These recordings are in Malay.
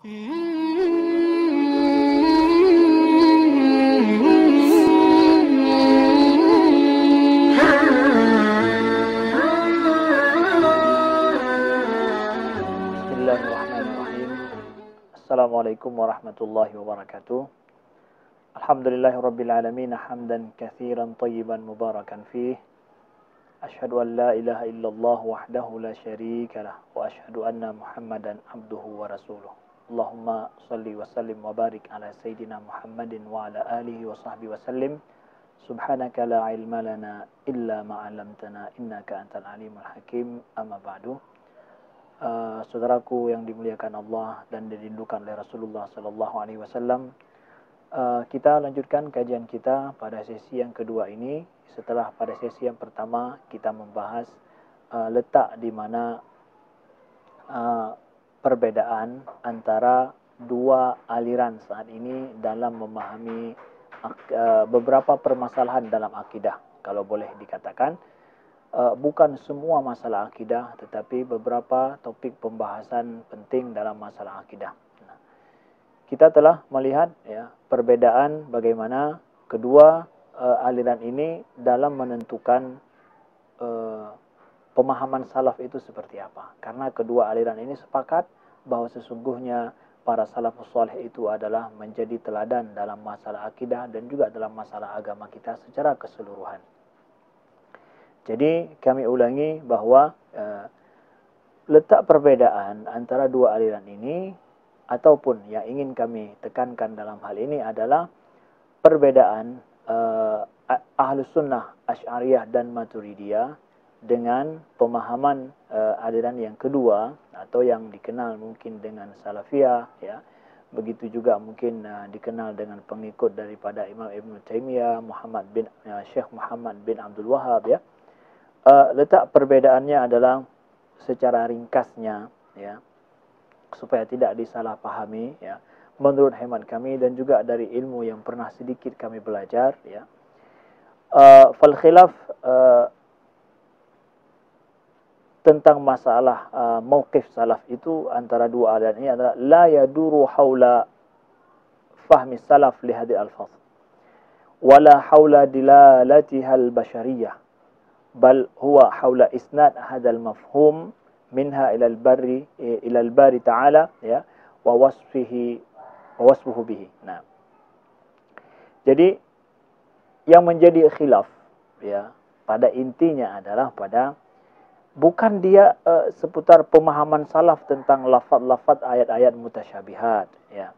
Bismillahirrahmanirrahim. Assalamualaikum warahmatullahi wabarakatuh. Alhamdulillahirabbil alamin hamdan katsiran thayyiban mubarakan fih. Asyhadu an la ilaha illallah wahdahu la syarikalah wa asyhadu anna Muhammadan abduhu wa rasuluh. Allahumma shalli wa sallim wa barik ala sayyidina Muhammadin wa ala alihi wa sahbihi wa sallim. Subhanaka la ilma lana illa ma 'allamtana innaka antal alimul hakim. Amma ba'du. Saudaraku yang dimuliakan Allah dan dirindukan oleh Rasulullah sallallahu alaihi wasallam, kita lanjutkan kajian kita pada sesi yang kedua ini setelah pada sesi yang pertama kita membahas letak di mana perbedaan antara dua aliran saat ini dalam memahami beberapa permasalahan dalam akidah. Kalau boleh dikatakan, bukan semua masalah akidah, tetapi beberapa topik pembahasan penting dalam masalah akidah. Kita telah melihat perbedaan bagaimana kedua aliran ini dalam menentukan pemahaman salaf itu seperti apa. Karena kedua aliran ini sepakat bahwa sesungguhnya para salafus saleh itu adalah menjadi teladan dalam masalah akidah dan juga dalam masalah agama kita secara keseluruhan. Jadi kami ulangi bahwa letak perbedaan antara dua aliran ini ataupun yang ingin kami tekankan dalam hal ini adalah perbedaan Ahlus Sunnah Asy'ariyah dan Maturidiyah dengan pemahaman aliran yang kedua atau yang dikenal mungkin dengan Salafiyah, ya. Begitu juga mungkin dikenal dengan pengikut daripada Imam Ibn Taimiyah, Syekh Muhammad bin Abdul Wahhab, ya. Letak perbedaannya adalah secara ringkasnya, ya, supaya tidak disalahpahami, ya. Menurut hemat kami dan juga dari ilmu yang pernah sedikit kami belajar, ya. Fal khilaf tentang masalah mauqif salaf itu antara dua aliran ini adalah la yaduru haula fahmi salaf li hadhihi al-alfaz wala haula dilalatiha al-bashariyah bal huwa haula isnad hadha al-mafhum minha ila al-bari ta'ala, ya, wa wasfuhu bihi. Nah, jadi yang menjadi khilaf, ya, pada intinya adalah pada bukan dia seputar pemahaman salaf tentang lafaz-lafaz ayat-ayat mutasyabihat, ya.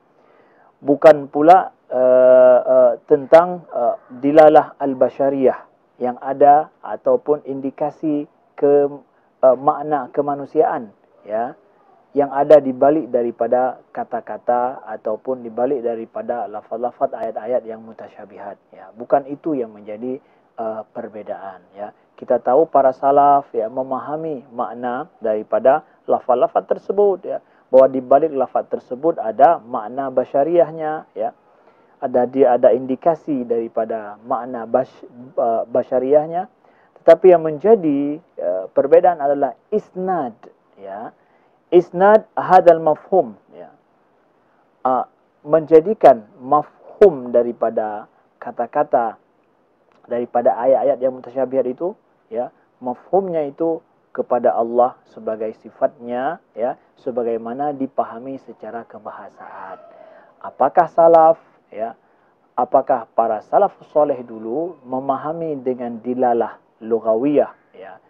Bukan pula tentang dilalah al-basyariyah yang ada ataupun indikasi makna kemanusiaan, ya, yang ada di balik daripada kata-kata ataupun di balik daripada lafaz-lafaz ayat-ayat yang mutasyabihat, ya. Bukan itu yang menjadi perbedaan, ya. Kita tahu para salaf, ya, memahami makna daripada lafaz-lafaz tersebut, ya, bahwa di balik lafaz tersebut ada makna basyariahnya, ya. Ada indikasi daripada makna basyariahnya. Tetapi yang menjadi perbedaan adalah isnad, ya. Isnad hadzal mafhum, ya. Menjadikan mafhum daripada kata-kata daripada ayat-ayat yang mutasyabihat itu, ya, mafhumnya itu kepada Allah sebagai sifatnya, ya, sebagaimana dipahami secara kebahasaan. Apakah salaf, ya, apakah para salafus saleh dulu memahami dengan dilalah lughawiyah, ya,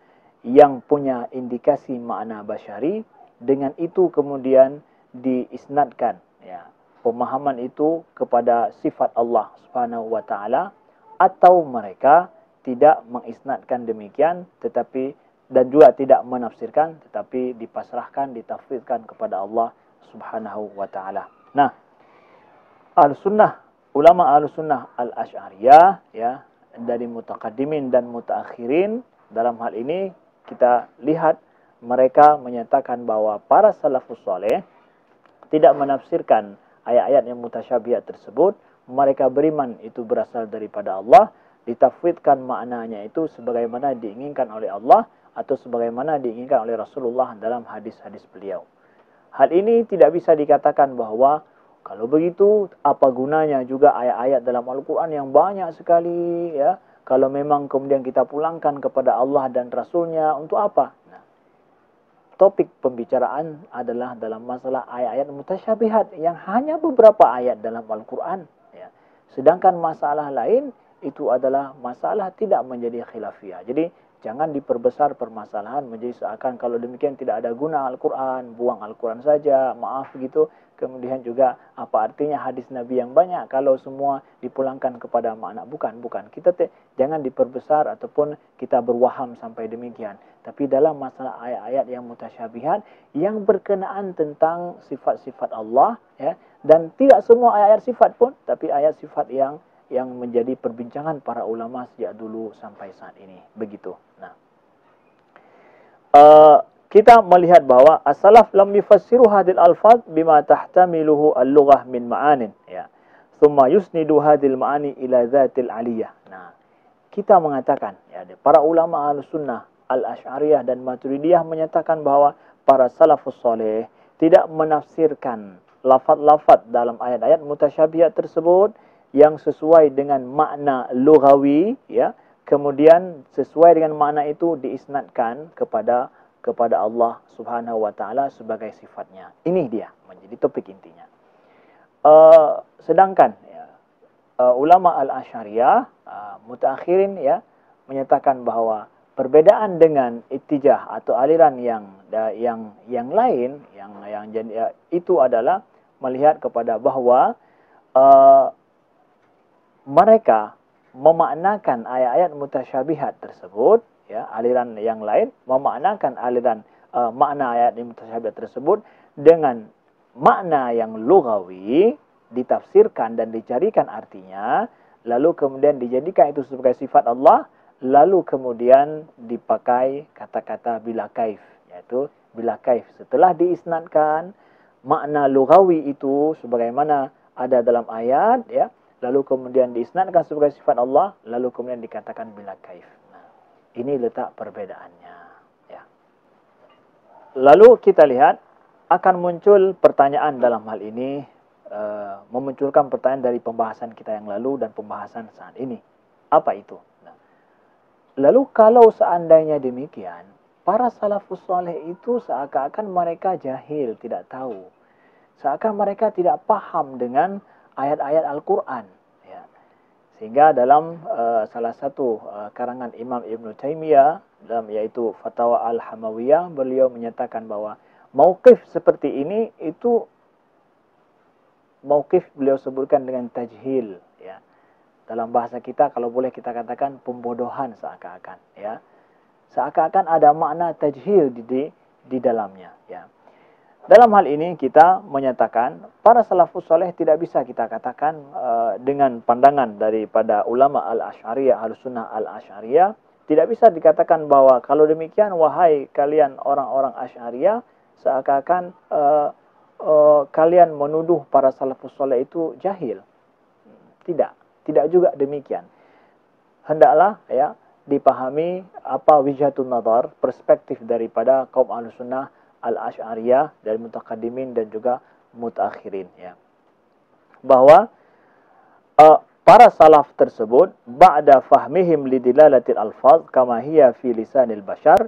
yang punya indikasi makna basyari, dengan itu kemudian diisnadkan, ya, pemahaman itu kepada sifat Allah Subhanahu wa taala, atau mereka tidak mengisnadkan demikian tetapi dan juga tidak menafsirkan tetapi dipasrahkan, ditafwidkan kepada Allah Subhanahu wa taala. Nah, Ahlussunnah, ulama Ahlussunnah al-Asy'ariyah, ya, dari mutaqaddimin dan mutaakhirin, dalam hal ini kita lihat mereka menyatakan bahwa para salafus saleh tidak menafsirkan ayat-ayat yang mutasyabihat tersebut. Mereka beriman itu berasal daripada Allah, ditafwidkan maknanya itu sebagaimana diinginkan oleh Allah atau sebagaimana diinginkan oleh Rasulullah dalam hadis-hadis beliau. Hal ini tidak bisa dikatakan bahwa kalau begitu apa gunanya juga ayat-ayat dalam Al-Quran yang banyak sekali, ya. Kalau memang kemudian kita pulangkan kepada Allah dan Rasulnya, untuk apa? Nah, topik pembicaraan adalah dalam masalah ayat-ayat mutasyabihat yang hanya beberapa ayat dalam Al-Quran, ya. Sedangkan masalah lain itu adalah masalah tidak menjadi khilafiyah. Jadi jangan diperbesar permasalahan menjadi seakan kalau demikian tidak ada guna Al-Quran, buang Al-Quran saja, maaf gitu. Kemudian juga apa artinya hadis Nabi yang banyak kalau semua dipulangkan kepada makna. Bukan. Kita jangan diperbesar ataupun kita berwaham sampai demikian. Tapi dalam masalah ayat-ayat yang mutasyabihat yang berkenaan tentang sifat-sifat Allah, ya, dan tidak semua ayat-ayat sifat pun, tapi ayat sifat yang menjadi perbincangan para ulama sejak dulu sampai saat ini. Begitu. Nah, kita melihat bahwa as-salaf lam yufassiru hadil alfaz bima tahtamiluhu al-lughah min ma'anin, ya. Thumma yusnidu hadil ma'ani ila dhatil aliyah. Nah, kita mengatakan, ya, para ulama Ahlussunnah, Al-Asy'ariyah dan Maturidiyah menyatakan bahwa para salafus saleh tidak menafsirkan lafaz-lafaz dalam ayat-ayat mutasyabihat tersebut yang sesuai dengan makna lughawi, ya. Kemudian sesuai dengan makna itu diisnadkan kepada Allah Subhanahu wa taala sebagai sifatnya. Ini dia menjadi topik intinya. Sedangkan, ya, ulama Al-Asy'ariyah, mutaakhirin, ya, menyatakan bahwa perbedaan dengan ittijah atau aliran yang lain yang jadi, itu adalah melihat kepada bahwa mereka memaknakan ayat-ayat mutasyabihat tersebut, ya, aliran yang lain memaknakan aliran makna ayat mutasyabihat tersebut dengan makna yang lughawi, ditafsirkan dan dicarikan artinya, lalu kemudian dijadikan itu sebagai sifat Allah, lalu kemudian dipakai kata-kata bila kaif, yaitu bila kaif setelah diisnadkan makna lughawi itu sebagaimana ada dalam ayat, ya, lalu kemudian diisnadkan sebagai sifat Allah, lalu kemudian dikatakan bila kaif. Nah, ini letak perbedaannya, ya. Lalu kita lihat akan muncul pertanyaan dalam hal ini, memunculkan pertanyaan dari pembahasan kita yang lalu dan pembahasan saat ini. Apa itu? Nah, lalu kalau seandainya demikian, para salafus saleh itu seakan-akan mereka jahil, tidak tahu. Seakan mereka tidak paham dengan ayat-ayat Al-Quran, ya. Sehingga dalam salah satu karangan Imam Ibn Taymiyah, yaitu Fatwa Al-Hamawiyah, beliau menyatakan bahwa mauqif seperti ini itu mauqif beliau sebutkan dengan tajhil, ya. Dalam bahasa kita kalau boleh kita katakan pembodohan seakan-akan, ya. Seakan-akan ada makna tajhil di dalamnya, ya. Dalam hal ini kita menyatakan para salafus saleh tidak bisa kita katakan dengan pandangan daripada ulama Al-Asy'ariyah, Ahlussunnah Al-Asy'ariyah, tidak bisa dikatakan bahwa kalau demikian wahai kalian orang-orang Asy'ariyah, seakan-akan kalian menuduh para salafus saleh itu jahil. Tidak juga demikian. Hendaklah, ya, dipahami apa wijhatun nazar, perspektif daripada kaum Ahlussunnah Al-Asy'ariyah dari mutaqaddimin dan juga mutaakhirin, ya. Bahwa para salaf tersebut ba'da fahmihim lidilalatil alfaz kama hiya fi lisanil bashar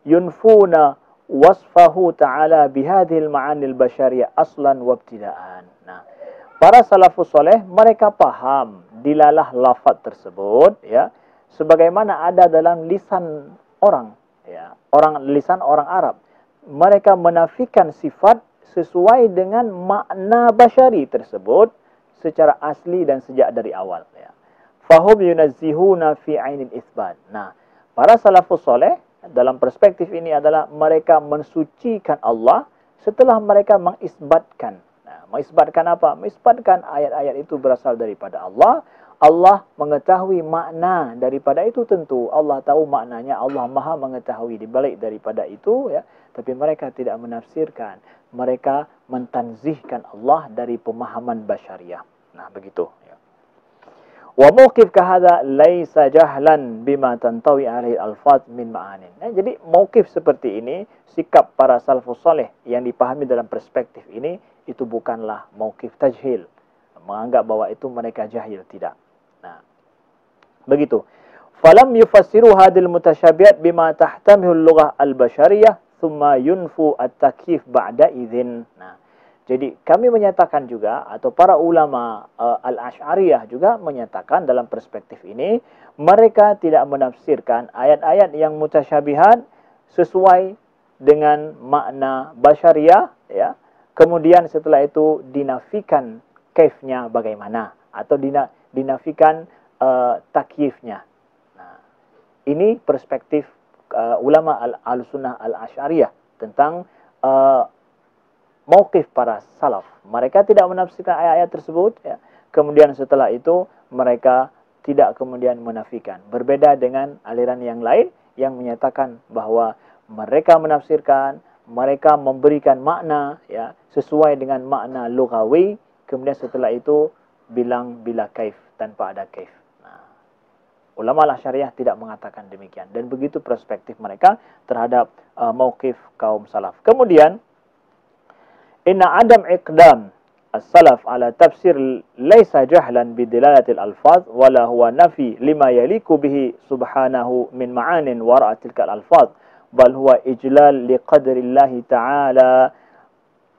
yunfuna wasfahu ta'ala bihadhil ma'anil basyariyah aslan wa ibtida'an. Nah, para salafus saleh mereka paham dilalah lafaz tersebut, ya, sebagaimana ada dalam lisan orang, ya, lisan orang Arab. Mereka menafikan sifat sesuai dengan makna basyari tersebut secara asli dan sejak dari awal, ya. Fahum yunazzihuna fi ainil isbat. Nah, para salafus saleh dalam perspektif ini adalah mereka mensucikan Allah setelah mereka mengisbatkan. Nah, mengisbatkan apa? Mengisbatkan ayat-ayat itu berasal daripada Allah. Allah mengetahui makna daripada itu, tentu Allah tahu maknanya, Allah Maha mengetahui di balik daripada itu, ya. Tapi mereka tidak menafsirkan, mereka mentanzihkan Allah dari pemahaman basyariah. Nah, begitu, ya. Wa mauqif kahadha laisa jahlan bima tantawi alaihi alfaz min ma'anin. Jadi mauqif seperti ini, sikap para salafus saleh yang dipahami dalam perspektif ini, itu bukanlah mauqif tajhil, menganggap bahwa itu mereka jahil, tidak. Nah, begitu. Falam yufassiru hadil mutasyabihat bima tahtamihu al-lughah al-bashariyah thumma yunfu at-takyif ba'da idzin. Nah, jadi kami menyatakan juga, atau para ulama al-Asy'ariyah juga menyatakan dalam perspektif ini, mereka tidak menafsirkan ayat-ayat yang mutasyabihat sesuai dengan makna basyariah, ya. Kemudian setelah itu dinafikan kaifnya bagaimana, atau dinafikan takyifnya. Ini perspektif ulama al-sunnah al-Asy'ariyah tentang mauqif para salaf. Mereka tidak menafsirkan ayat-ayat tersebut, ya. Kemudian setelah itu mereka tidak kemudian menafikan. Berbeda dengan aliran yang lain yang menyatakan bahwa mereka menafsirkan, mereka memberikan makna, ya, sesuai dengan makna lughawi, kemudian setelah itu bilang bila kaif, tanpa ada kaif. Ulama al-Asy'ariyah tidak mengatakan demikian, dan begitu perspektif mereka terhadap mauqif kaum salaf. Kemudian inna adam iqdam as-salaf ala tafsir laysa jahlan bidilalatil alfaz wala huwa nafi lima yaliku bihi subhanahu min ma'anin wara'a tilka al-alfaz bal huwa ijlal liqadrillahi ta'ala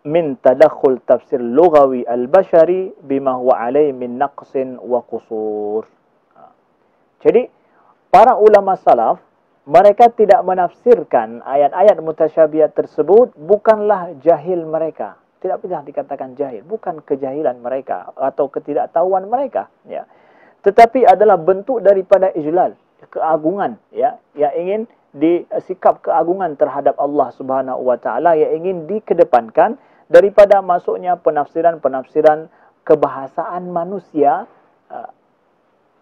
min tadakhul tafsir lughawi al-bashari bima huwa alayhi min naqsin wa qusur. Jadi, para ulama salaf, mereka tidak menafsirkan ayat-ayat mutasyabihat tersebut, bukanlah jahil mereka. Tidak bisa dikatakan jahil, bukan kejahilan mereka atau ketidaktahuan mereka, ya. Tetapi adalah bentuk daripada ijlal, keagungan, ya, yang ingin sikap keagungan terhadap Allah Subhanahu wa taala yang ingin dikedepankan daripada masuknya penafsiran-penafsiran kebahasaan manusia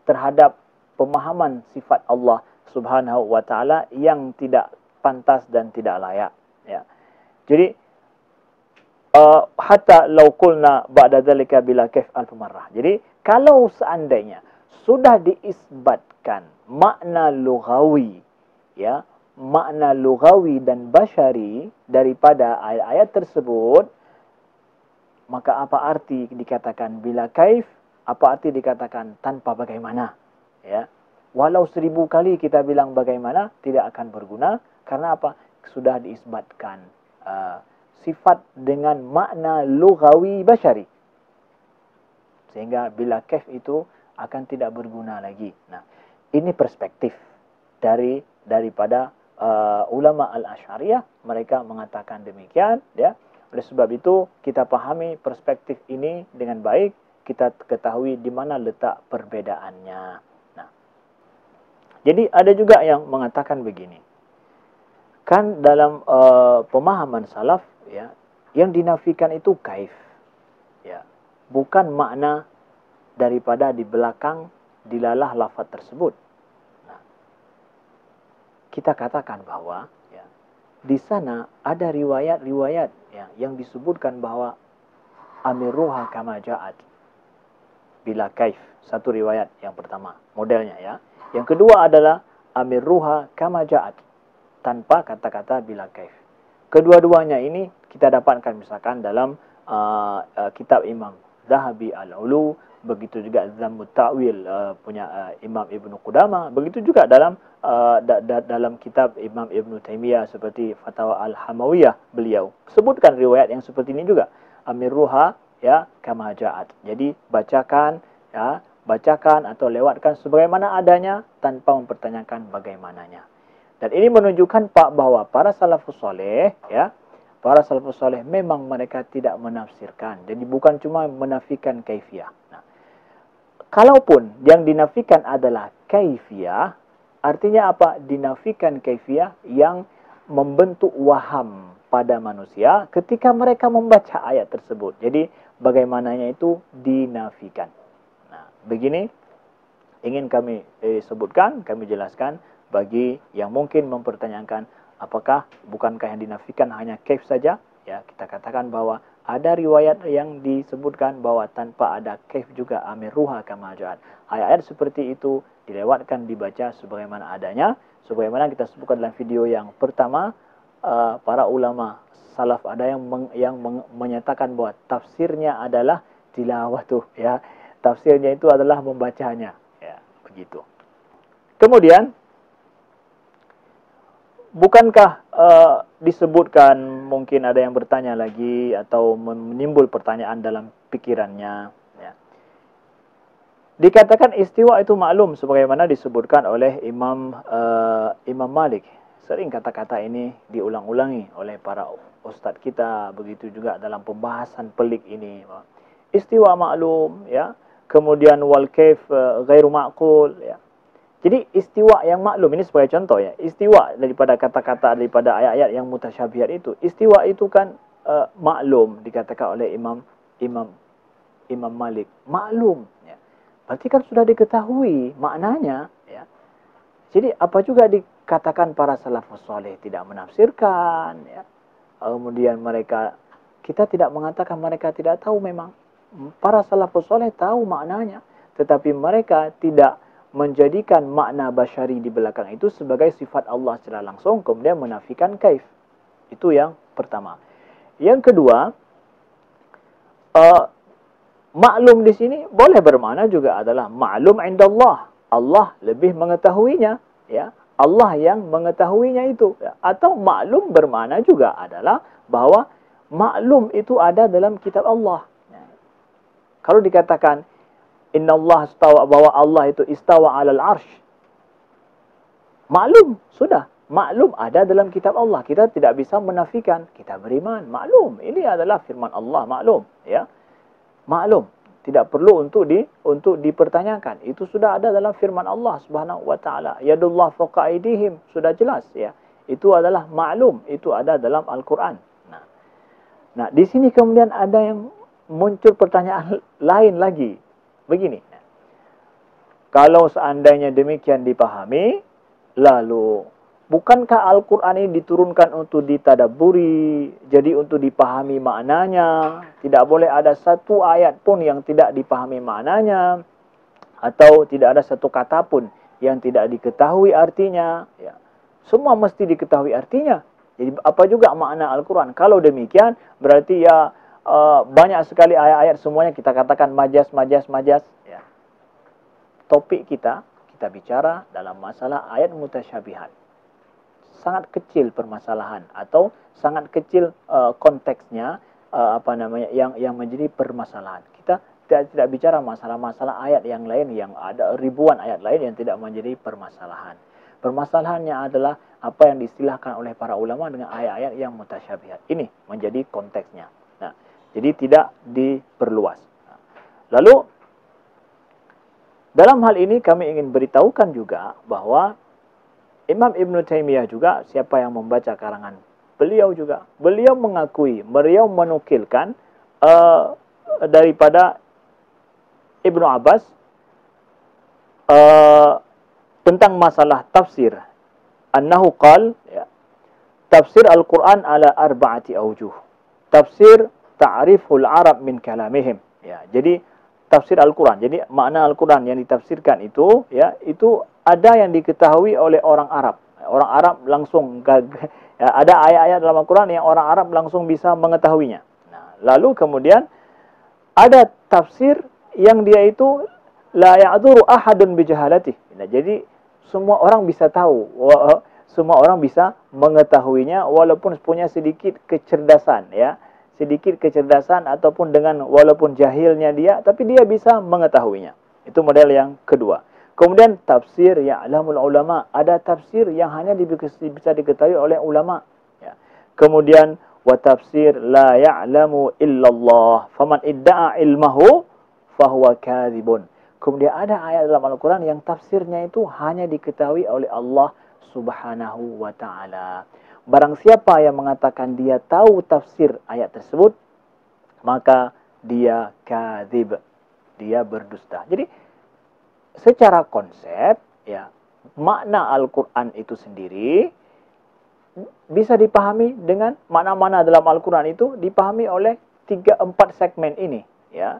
terhadap pemahaman sifat Allah Subhanahu wa taala yang tidak pantas dan tidak layak, ya. Jadi hatta law qulna ba'da dzalika bila kaif alf marrah. Jadi kalau seandainya sudah diisbatkan makna lughawi, ya, makna lughawi dan basyari daripada ayat-ayat tersebut, maka apa arti dikatakan bila kaif? Apa arti dikatakan tanpa bagaimana? Ya, walau 1000 kali kita bilang bagaimana, tidak akan berguna. Karena apa? Sudah diisbatkan sifat dengan makna lughawi basyari, sehingga bila kaif itu akan tidak berguna lagi. Nah, ini perspektif daripada ulama al-Asy'ariyah. Mereka mengatakan demikian, ya. Oleh sebab itu kita pahami perspektif ini dengan baik, kita ketahui di mana letak perbedaannya. Jadi ada juga yang mengatakan begini. Kan dalam pemahaman salaf, ya, yang dinafikan itu kaif, ya, bukan makna daripada di belakang dilalah lafaz tersebut. Nah, kita katakan bahwa, ya, di sana ada riwayat-riwayat, ya, yang disebutkan bahwa amiruha kama ja'at bila kaif. Satu riwayat yang pertama, modelnya, ya. Yang kedua adalah amirruha kama ja'at, tanpa kata-kata bila kaif. Kedua-duanya ini kita dapatkan misalkan dalam kitab Imam Zahabi Al-Ulu, begitu juga Zammut Ta'wil punya Imam Ibnu Qudamah, begitu juga dalam dalam kitab Imam Ibnu Taimiyah seperti Fatawa Al-Hamawiyah beliau sebutkan riwayat yang seperti ini juga, amirruha, ya, kama ja'at. Jadi bacakan, ya, bacakan atau lewatkan sebagaimana adanya tanpa mempertanyakan bagaimananya. Dan ini menunjukkan bahwa para salafus saleh, ya, para salafus saleh memang mereka tidak menafsirkan. Jadi bukan cuma menafikan kaifiyah. Nah, kalaupun yang dinafikan adalah kaifiyah, artinya apa? Dinafikan kaifiyah yang membentuk waham pada manusia ketika mereka membaca ayat tersebut. Jadi bagaimananya itu dinafikan. Begini ingin kami sebutkan, kami jelaskan bagi yang mungkin mempertanyakan apakah bukankah yang dinafikan hanya kaif saja, ya, kita katakan bahwa Ada riwayat yang disebutkan bahwa tanpa ada kaif juga amiruha kama ja'at. Ayat-ayat seperti itu dilewatkan dibaca sebagaimana adanya, sebagaimana kita sebutkan dalam video yang pertama. Para ulama salaf ada yang menyatakan bahwa tafsirnya adalah tilawatuh, ya. Tafsirnya itu adalah membacanya, ya, begitu. Kemudian bukankah disebutkan, mungkin ada yang bertanya lagi atau menimbul pertanyaan dalam pikirannya, ya. Dikatakan istiwa itu maklum sebagaimana disebutkan oleh Imam Malik. Sering kata-kata ini diulang-ulangi oleh para ustaz kita, begitu juga dalam pembahasan pelik ini. Istiwa maklum, ya. Kemudian wal kaif ghairu ma'qul, ya. Jadi istiwa yang maklum ini sebagai contoh, ya. Istiwa daripada kata-kata daripada ayat-ayat yang mutasyabihat itu. Istiwa itu kan maklum dikatakan oleh Imam Malik. Maklum, ya. Berarti kan sudah diketahui maknanya, ya. Jadi apa juga dikatakan para salafus saleh tidak menafsirkan, ya. Kemudian kita tidak mengatakan mereka tidak tahu, memang para salafus saleh tahu maknanya, tetapi mereka tidak menjadikan makna basyari di belakang itu sebagai sifat Allah secara langsung, kemudian menafikan kaif. Itu yang pertama. Yang kedua, maklum di sini boleh bermakna juga adalah maklum indallah. Allah lebih mengetahuinya, ya. Allah yang mengetahuinya itu, ya. Atau maklum bermakna juga adalah bahwa maklum itu ada dalam kitab Allah. Ya. Kalau dikatakan innallaha istawa, bahwa Allah itu istawa 'alal 'arsy. Maklum, sudah. Maklum ada dalam kitab Allah. Kita tidak bisa menafikan, kita beriman. Maklum, ini adalah firman Allah, maklum, ya. Maklum, tidak perlu untuk dipertanyakan. Itu sudah ada dalam firman Allah Subhanahu wa taala. Yadullah fawqa aydihim, sudah jelas, ya. Itu adalah maklum, itu ada dalam Al-Qur'an. Nah, di sini kemudian ada yang muncul pertanyaan lain lagi. Begini, kalau seandainya demikian dipahami, lalu bukankah Al-Quran ini diturunkan untuk ditadabburi, jadi untuk dipahami maknanya? Tidak boleh ada satu ayat pun yang tidak dipahami maknanya, atau tidak ada satu kata pun yang tidak diketahui artinya, ya. Semua mesti diketahui artinya. Jadi apa juga makna Al-Quran? Kalau demikian, berarti ya banyak sekali ayat-ayat semuanya kita katakan majas. Ya. Topik kita bicara dalam masalah ayat mutasyabihat. Sangat kecil permasalahan atau sangat kecil konteksnya, yang menjadi permasalahan. Kita tidak bicara masalah-masalah ayat yang lain, yang ada ribuan ayat lain yang tidak menjadi permasalahan. Permasalahannya adalah apa yang diistilahkan oleh para ulama dengan ayat-ayat yang mutasyabihat. Ini menjadi konteksnya. Nah, jadi tidak diperluas. Lalu dalam hal ini kami ingin beritahukan juga bahwa Imam Ibn Taymiyah juga, siapa yang membaca karangan beliau juga, beliau mengakui, beliau menukilkan daripada Ibnu Abbas tentang masalah tafsir. Annahu qal, ya, tafsir Al-Quran ala arba'ati awjuh. Tafsir ta'riful Arab min kalamihim. Ya, jadi tafsir Al-Quran. Jadi makna Al-Quran yang ditafsirkan itu, ya, itu ada yang diketahui oleh orang Arab. Orang Arab langsung, ya, ada ayat-ayat dalam Al-Quran yang orang Arab langsung bisa mengetahuinya. Nah, lalu kemudian ada tafsir yang dia itu la ya'dzuru ahadun bijahalatih. Nah, jadi semua orang bisa tahu, semua orang bisa mengetahuinya walaupun punya sedikit kecerdasan, ya. Sedikit kecerdasan ataupun dengan walaupun jahilnya dia, tapi dia bisa mengetahuinya. Itu model yang kedua. Kemudian tafsir ya'lamul ulama, ada tafsir yang hanya bisa diketahui oleh ulama, ya. Kemudian wa tafsir la ya'lamu illallah, faman idda'a ilmahu fahuwa kadzibun. Kemudian ada ayat dalam Al-Quran yang tafsirnya itu hanya diketahui oleh Allah Subhanahu wa ta'ala. Barang siapa yang mengatakan dia tahu tafsir ayat tersebut, maka dia kadzib, dia berdusta. Jadi secara konsep, ya, makna Al-Quran itu sendiri bisa dipahami dengan makna-makna dalam Al-Quran itu dipahami oleh 3-4 segmen ini, ya,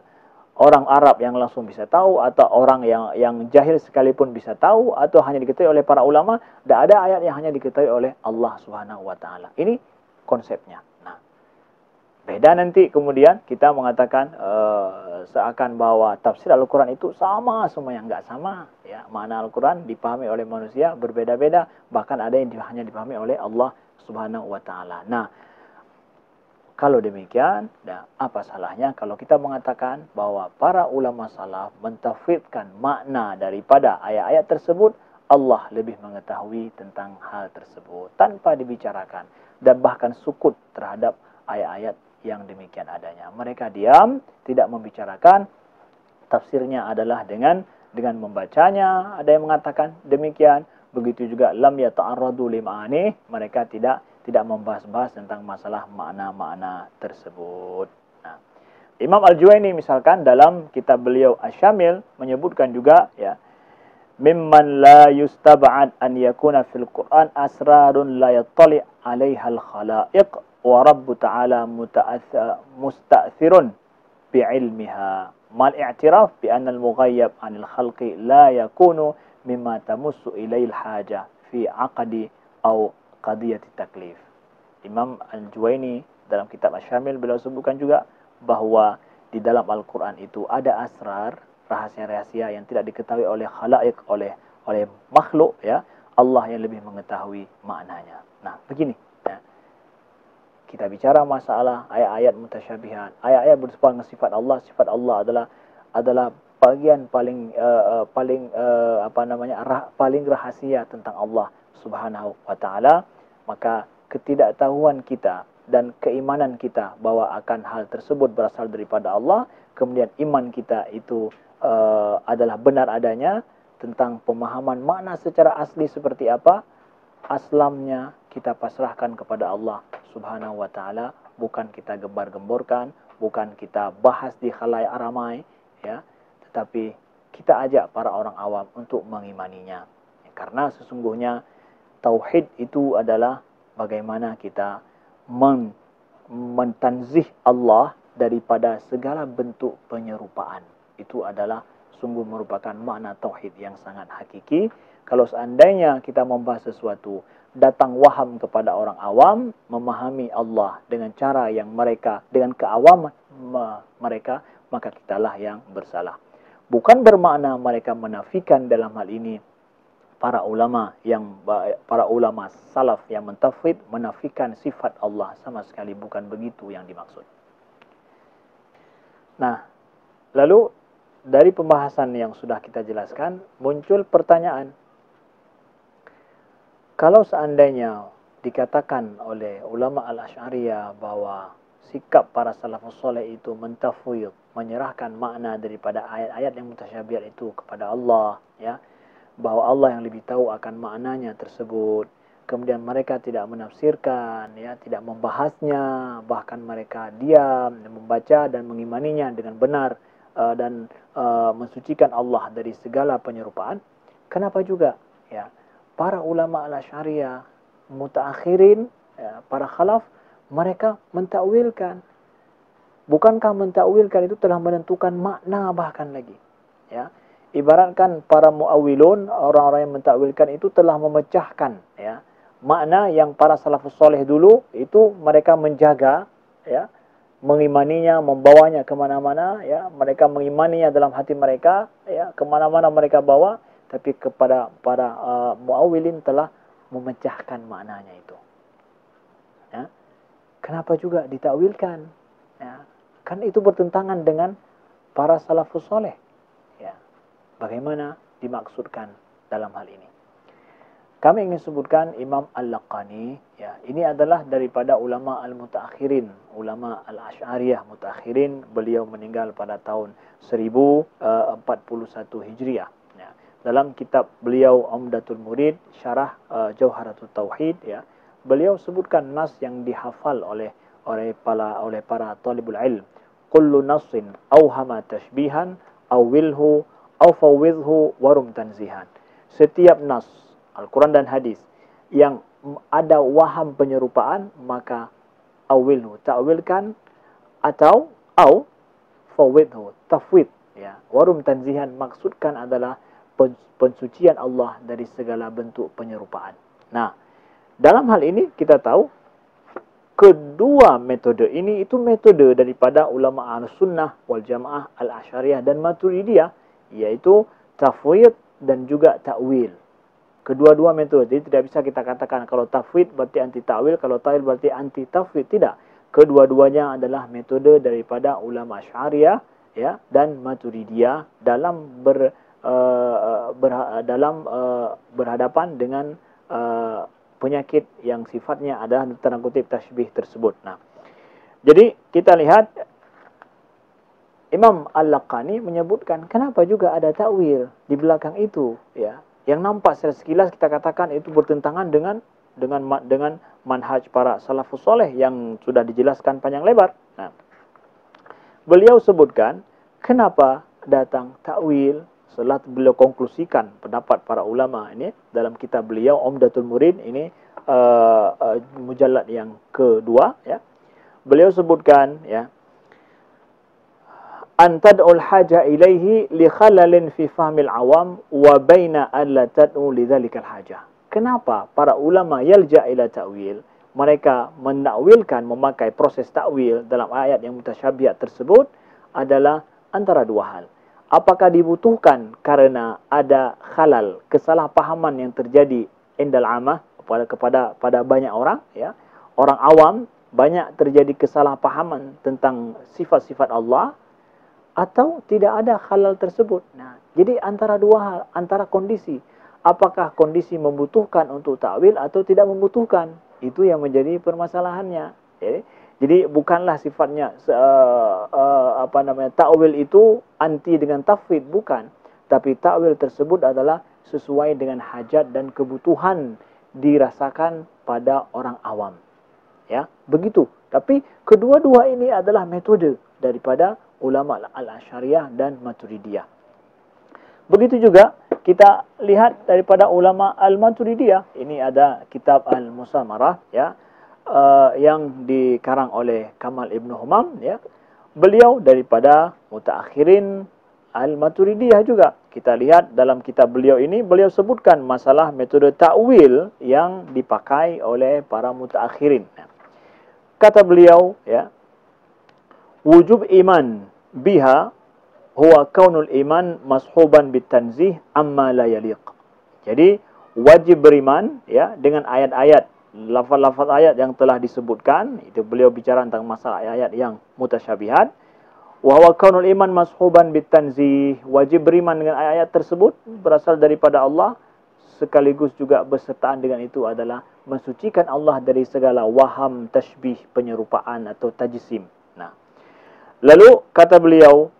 orang Arab yang langsung bisa tahu, atau orang yang jahil sekalipun bisa tahu, atau hanya diketahui oleh para ulama. Tidak ada ayat yang hanya diketahui oleh Allah Subhanahu wa taala. Ini konsepnya. Nah, beda nanti kemudian kita mengatakan seakan bahwa tafsir Al-Quran itu sama semuanya. Enggak sama, ya. Makna Al-Quran dipahami oleh manusia berbeda-beda, bahkan ada yang hanya dipahami oleh Allah Subhanahu wa taala. Nah, kalau demikian, apa salahnya kalau kita mengatakan bahwa para ulama salaf mentafsirkan makna daripada ayat-ayat tersebut, Allah lebih mengetahui tentang hal tersebut tanpa dibicarakan, dan bahkan sukut terhadap ayat-ayat yang demikian adanya. Mereka diam, tidak membicarakan. Tafsirnya adalah dengan membacanya. Ada yang mengatakan demikian. Begitu juga lam yata'arradu lima'ani, mereka tidak membahas-bahas tentang masalah makna-makna tersebut. Nah, Imam Al-Juwaini misalkan dalam kitab beliau Asy-Syamil menyebutkan juga, ya, mimman la yustab'ad an yakuna fil Qur'an asrarun la yattali' 'alaiha al-khalaiq wa Rabbu ta'ala musta'thirun bi'ilmiha mal i'tiraf bi anna al-mughayyab 'anil khalqi la yakunu mimma tamussu ilail haja fi 'aqdi aw qadiyati taklif. Imam Al-Juwaini dalam kitab Asy-Syamil beliau sebutkan juga bahwa di dalam Al-Quran itu ada asrar, rahasia-rahasia yang tidak diketahui oleh khalaik, oleh makhluk, ya. Allah yang lebih mengetahui maknanya. Nah, begini, ya. Kita bicara masalah ayat-ayat mutasyabihat, ayat-ayat bersifat sifat Allah adalah bagian paling paling rahasia tentang Allah Subhanahu wa taala. Maka ketidaktahuan kita dan keimanan kita bahwa akan hal tersebut berasal daripada Allah, kemudian iman kita itu adalah benar adanya tentang pemahaman makna secara asli seperti apa, aslamnya kita pasrahkan kepada Allah Subhanahu wa taala, bukan kita gembar-gemborkan, bukan kita bahas di khalayak ramai, ya, tetapi kita ajak para orang awam untuk mengimaninya. Karena sesungguhnya tauhid itu adalah bagaimana kita mentanzih Allah daripada segala bentuk penyerupaan. Itu adalah sungguh merupakan makna tauhid yang sangat hakiki. Kalau seandainya kita membahas sesuatu, datang waham kepada orang awam, memahami Allah dengan cara yang mereka, dengan keawaman mereka, maka kitalah yang bersalah. Bukan bermakna mereka menafikan dalam hal ini para ulama salaf yang mentafsir menafikan sifat Allah, sama sekali bukan begitu yang dimaksud. Nah, lalu dari pembahasan yang sudah kita jelaskan, muncul pertanyaan. Kalau seandainya dikatakan oleh ulama Al-Asy'ariyah bahwa sikap para salafus saleh itu mentafwid, menyerahkan makna daripada ayat-ayat yang mutasyabihat itu kepada Allah, ya, bahwa Allah yang lebih tahu akan maknanya tersebut. Kemudian mereka tidak menafsirkan, ya, tidak membahasnya, bahkan mereka diam, membaca dan mengimaninya dengan benar, dan mensucikan Allah dari segala penyerupaan. Kenapa juga, ya, para ulama Al-Asy'ariyah mutaakhirin, ya, para khalaf, mereka mentakwilkan? Bukankah mentakwilkan itu telah menentukan makna bahkan lagi, ya? Ibaratkan para muawwilun, orang-orang yang mentakwilkan itu telah memecahkan, ya, makna yang para salafus soleh dulu itu mereka menjaga, ya, mengimaninya, membawanya kemana-mana, ya, mereka mengimaninya dalam hati mereka, ya, kemana-mana mereka bawa, tapi kepada para muawwilin telah memecahkan maknanya itu, ya. Kenapa juga ditakwilkan, ya? Kan itu bertentangan dengan para salafus soleh, ya. Bagaimana dimaksudkan dalam hal ini? Kami ingin sebutkan Imam Al-Laqani, ya, ini adalah daripada ulama al-mutaakhirin, ulama Al-Asy'ariyah mutaakhirin. Beliau meninggal pada tahun 1041 Hijriah. Ya. Dalam kitab beliau Umdatul Murid, Syarah Jauharatul Tauhid, ya, beliau sebutkan nas yang dihafal oleh para talibul ilm. Kullu nassin awhama tashbihan awilhu aw fawwidhu warum tanzihan. Setiap nas Al-Quran dan hadis yang ada waham penyerupaan, maka awilhu, ta'wilkan, atau fawwidhu, tafwid, ya. Warum tanzihan maksudkan adalah pensucian Allah dari segala bentuk penyerupaan. Nah, dalam hal ini kita tahu kedua metode ini itu metode daripada ulama Ahlussunnah wal Jamaah, Al-Asy'ariyah dan Maturidiyah, yaitu tafwid dan juga ta'wil. Kedua-dua metode. Jadi tidak bisa kita katakan kalau tafwid berarti anti ta'wil, kalau ta'wil berarti anti tafwid. Tidak. Kedua-duanya adalah metode daripada ulama Asy'ariyah, ya, dan Maturidiyah dalam berhadapan dengan penyakit yang sifatnya adalah tanda kutip tasybih tersebut. Nah, jadi kita lihat Imam Al-Laqani menyebutkan kenapa juga ada ta'wil di belakang itu, ya. Yang nampak secara sekilas kita katakan itu bertentangan dengan manhaj para salafus soleh yang sudah dijelaskan panjang lebar. Nah, beliau sebutkan kenapa datang ta'wil setelah beliau konklusikan pendapat para ulama ini dalam kitab beliau Umdatul Murid ini, mujallad yang kedua, ya. Beliau sebutkan, ya, antad'ul haja ilaihi li khalalin fi fahmil awam wa baina an la tad'u li dzalikal haja. Kenapa para ulama yalja ila ta'wil? Mereka menakwilkan, memakai proses ta'wil dalam ayat yang mutasyabihat tersebut adalah antara dua hal. Apakah dibutuhkan karena ada khalal, kesalahpahaman yang terjadi indal amah pada banyak orang, ya. Orang awam banyak terjadi kesalahpahaman tentang sifat-sifat Allah, atau tidak ada halal tersebut. Nah, jadi antara dua hal, antara kondisi. Apakah kondisi membutuhkan untuk ta'wil atau tidak membutuhkan? Itu yang menjadi permasalahannya. Jadi bukanlah sifatnya ta'wil itu anti dengan tafwid, bukan. Tapi ta'wil tersebut adalah sesuai dengan hajat dan kebutuhan dirasakan pada orang awam. Ya, begitu. Tapi kedua-dua ini adalah metode daripada ulama Al-Asy'ariyah dan Maturidiyah. Begitu juga kita lihat daripada ulama Al-Maturidiyah. Ini ada kitab Al-Musamarah, ya, yang dikarang oleh Kamal Ibn Humam, ya. Beliau daripada mutaakhirin Al-Maturidiyah juga. Kita lihat dalam kitab beliau ini, beliau sebutkan masalah metode ta'wil yang dipakai oleh para mutaakhirin. Kata beliau, ya, wujub iman biha huwa kaunul iman mashuban bitanzih amma la yaliq. Jadi wajib beriman, ya, dengan ayat-ayat, lafaz-lafaz ayat yang telah disebutkan. Itu beliau bicara tentang masalah ayat yang mutasyabihat. Wa huwa kaunul iman mashuban bitanzih. Wajib beriman dengan ayat-ayat tersebut berasal daripada Allah, sekaligus juga bersertaan dengan itu adalah mensucikan Allah dari segala waham, tashbih, penyerupaan atau tajsim. Nah, lalu kata beliau,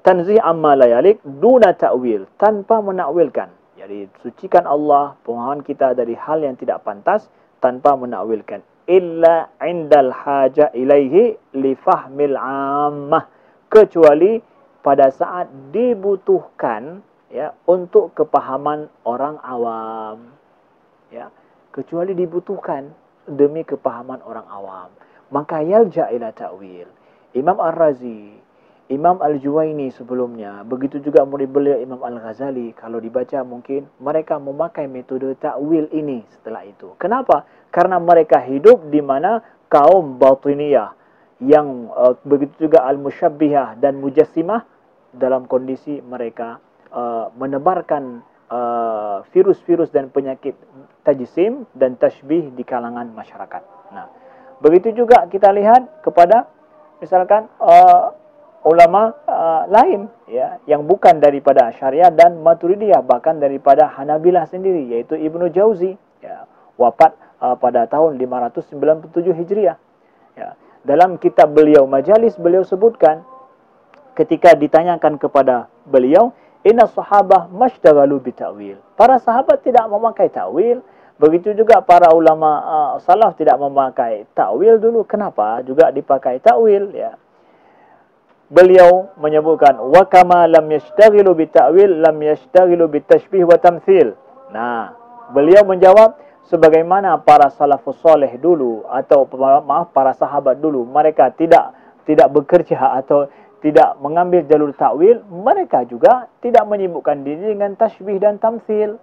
tanzih amma la yalik duna ta'wil, tanpa menakwilkan. Jadi sucikan Allah, pemahaman kita dari hal yang tidak pantas tanpa menakwilkan. Illa indal haja ilaihi li fahmil ammah, kecuali pada saat dibutuhkan, ya, untuk kepahaman orang awam, ya, kecuali dibutuhkan demi kepahaman orang awam, maka yalja ila ta'wil. Imam Ar-Razi, Imam Al-Juwaini sebelumnya, begitu juga murid beliau Imam Al-Ghazali, kalau dibaca mungkin mereka memakai metode ta'wil ini setelah itu. Kenapa? Karena mereka hidup di mana kaum batiniyah yang begitu juga al-musyabbihah dan mujassimah dalam kondisi mereka menebarkan virus-virus dan penyakit tajsim dan tashbih di kalangan masyarakat. Nah, begitu juga kita lihat kepada misalkan ulama lain, ya, yang bukan daripada Asy'ariyah dan Maturidiyah, bahkan daripada Hanabilah sendiri, yaitu Ibnu Jauzi, ya, wafat pada tahun 597 Hijriah. Ya, dalam kitab beliau Majalis, beliau sebutkan ketika ditanyakan kepada beliau, inna sahabah mashtaghalu bita'wil. Para sahabat tidak memakai ta'wil, begitu juga para ulama salaf tidak memakai ta'wil dulu. Kenapa juga dipakai ta'wil, ya? Beliau menyebutkan wa kama lam yashtaghilu bita'wil lam yashtaghilu bitashbih wa tamthil. Nah, beliau menjawab sebagaimana para salafus soleh dulu, atau maaf, para sahabat dulu, mereka tidak bekerja atau tidak mengambil jalur takwil, mereka juga tidak menyibukkan diri dengan tashbih dan tamthil.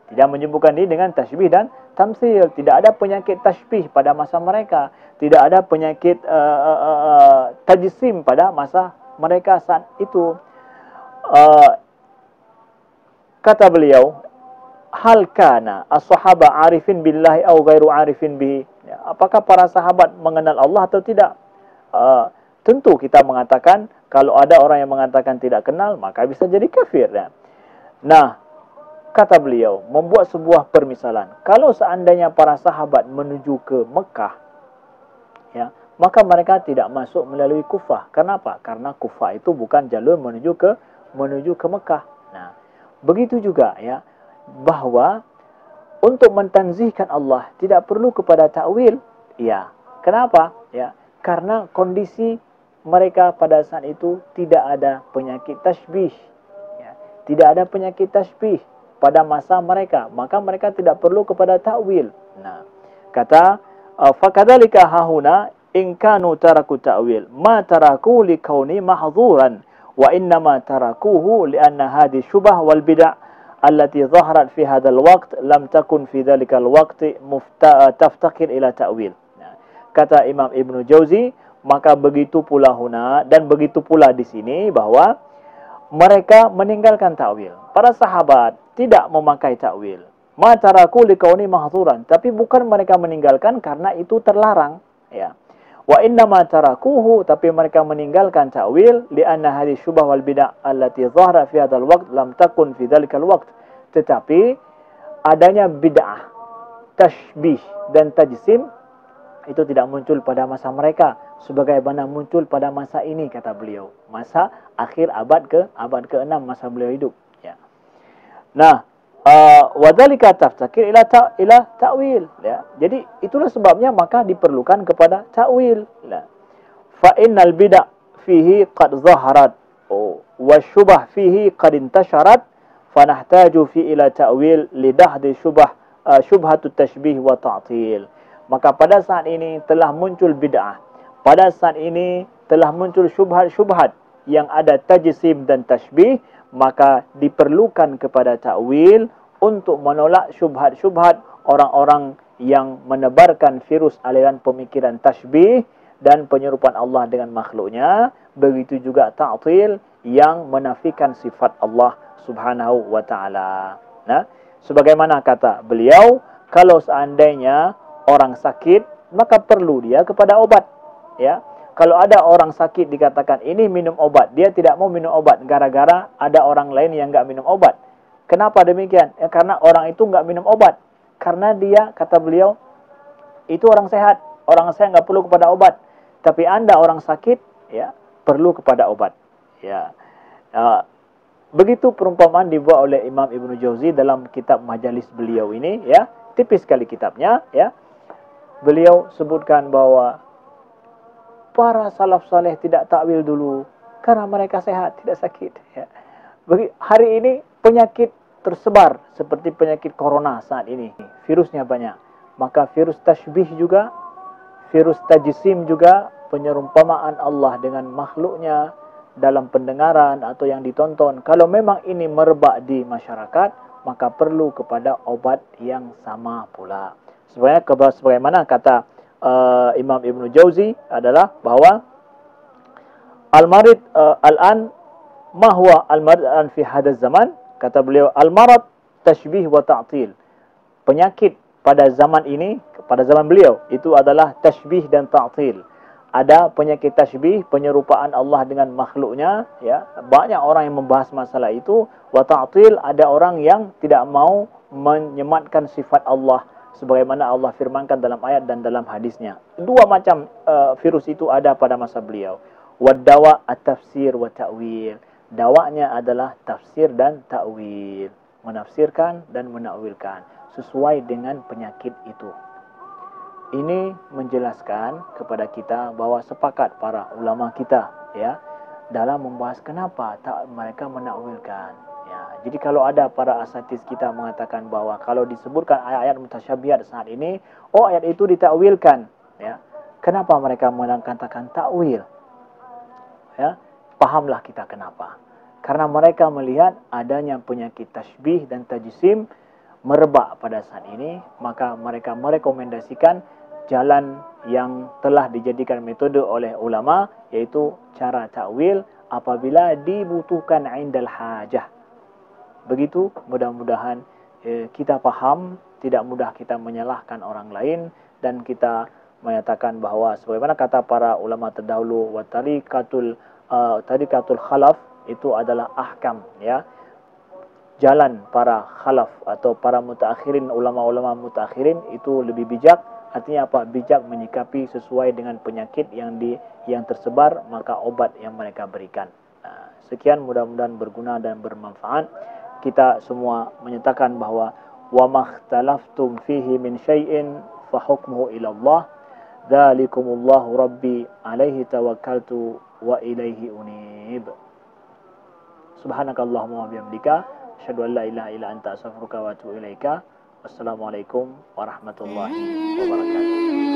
Tidak menyibukkan diri dengan tashbih dan tamthil. Tidak ada penyakit tashbih pada masa mereka. Tidak ada penyakit tajsim pada masa mereka saat itu. Kata beliau, hal kana as-sahaba arifin billahi atau ghairu arifin bihi. Ya, apakah para sahabat mengenal Allah atau tidak? Tentu kita mengatakan, kalau ada orang yang mengatakan tidak kenal, maka bisa jadi kafir. Ya. Nah, kata beliau, membuat sebuah permisalan. Kalau seandainya para sahabat menuju ke Mekah, ya, maka mereka tidak masuk melalui Kufah. Kenapa? Karena Kufah itu bukan jalur menuju ke Mekah. Nah, begitu juga ya, bahwa untuk mentanzihkan Allah tidak perlu kepada takwil. Ya, kenapa? Ya, karena kondisi mereka pada saat itu tidak ada penyakit tashbih. Ya, tidak ada penyakit tashbih pada masa mereka, maka mereka tidak perlu kepada takwil. Nah, kata fakadzalika hahuna in kanu taraku ta'wil ma taraku likauni mahdhuran wa innama tarakuhu lianna hadhihi syubah wal bid'ah allati zaharat fi hadzal waqt lam takun fi dzalikal waqti taftaqir ila ta'wil. Kata Imam Ibnu Jauzi, maka begitu pula huna, dan begitu pula di sini, bahwa mereka meninggalkan takwil. Para sahabat tidak memakai takwil. Ma taraku likauni mahdhuran, tapi bukan mereka meninggalkan karena itu terlarang, ya. Wa inna ma tarakuhu, tapi mereka meninggalkan takwil lianna hadhihi syubah wal bid'ah allati dhahara fi hadzal waqt lam takun fi dzalikal waqt. Tetapi adanya bid'ah, tashbih dan tajsim itu tidak muncul pada masa mereka sebagaimana muncul pada masa ini, kata beliau. Masa akhir abad ke-6 masa beliau hidup, ya. Nah, wadzalika taftakir ila ta'wil, ya. Jadi itulah sebabnya maka diperlukan kepada ta'wil. Fa innal bid'ah fihi qad zaharat wa syubah fihi qad intasharat fanahtaju fi ila ta'wil lidahdi syubhatut tashbih wa ta'til. Maka pada saat ini telah muncul bid'ah. Pada saat ini telah muncul syubhat-syubhat yang ada tajsim dan tashbih, maka diperlukan kepada ta'wil untuk menolak syubhat-syubhat orang-orang yang menebarkan virus aliran pemikiran tashbih dan penyerupaan Allah dengan makhluknya. Begitu juga ta'til yang menafikan sifat Allah Subhanahu wa ta'ala. Nah, sebagaimana kata beliau, kalau seandainya orang sakit, maka perlu dia kepada obat, ya. Kalau ada orang sakit dikatakan ini minum obat, dia tidak mau minum obat gara-gara ada orang lain yang enggak minum obat. Kenapa demikian? Ya, karena orang itu enggak minum obat. Karena dia, kata beliau, itu orang sehat. Orang sehat enggak perlu kepada obat. Tapi Anda orang sakit, ya, perlu kepada obat. Ya. Begitu perumpamaan dibuat oleh Imam Ibnu Jauzi dalam kitab Majalis beliau ini, ya. Tipis sekali kitabnya, ya. Beliau sebutkan bahwa para salaf saleh tidak takwil dulu karena mereka sehat, tidak sakit, ya. Hari ini penyakit tersebar seperti penyakit corona saat ini. Virusnya banyak. Maka virus tashbih juga, virus tajsim juga, penyerumpamaan Allah dengan makhluknya dalam pendengaran atau yang ditonton. Kalau memang ini merebak di masyarakat, maka perlu kepada obat yang sama pula. Sebagaimana kata Imam Ibnu Jauzi adalah bahwa al-marid al-an ma huwa al-marid al-an fi hadzal zaman, kata beliau, al-marad tashbih wa ta'til. Penyakit pada zaman ini, pada zaman beliau, itu adalah tashbih dan ta'til. Ada penyakit tashbih, penyerupaan Allah dengan makhluknya, ya. Banyak orang yang membahas masalah itu. Wa ta'til, ada orang yang tidak mau menyematkan sifat Allah sebagaimana Allah firmankan dalam ayat dan dalam hadisnya. Dua macam virus itu ada pada masa beliau. Wad-dawa at-tafsir wa ta'wil. Dawanya adalah tafsir dan ta'wil, menafsirkan dan menakwilkan sesuai dengan penyakit itu. Ini menjelaskan kepada kita bahwa sepakat para ulama kita, ya, dalam membahas kenapa mereka menakwilkan, ya. Jadi kalau ada para asatidz kita mengatakan bahwa kalau disebutkan ayat-ayat mutasyabihat saat ini, oh ayat itu ditakwilkan, ya. Kenapa mereka mengatakan takwil? Ya, pahamlah kita kenapa. Karena mereka melihat adanya penyakit tasybih dan tajsim merebak pada saat ini, maka mereka merekomendasikan jalan yang telah dijadikan metode oleh ulama, yaitu cara takwil apabila dibutuhkan indal hajah. Begitu, mudah-mudahan kita paham, tidak mudah kita menyalahkan orang lain, dan kita menyatakan bahawa sebagaimana kata para ulama terdahulu, wa tariqatul khalaf itu adalah ahkam, ya. Jalan para khalaf atau para mutaakhirin, ulama-ulama mutaakhirin itu lebih bijak. Artinya apa? Bijak menyikapi sesuai dengan penyakit yang tersebar, maka obat yang mereka berikan. Sekian, mudah-mudahan berguna dan bermanfaat. Kita semua menyatakan bahawa wa makhtalaftum fihi min syai'in fa hukmuhu ila Allah. Dzalikumullahu rabbi alaihi tawakkaltu wa ilaihi unib. Subhanakallahumma wa bihamdika asyhadu an la ilaha illa anta astaghfiruka wa atubu ilaika. Wassalamualaikum warahmatullahi wabarakatuh.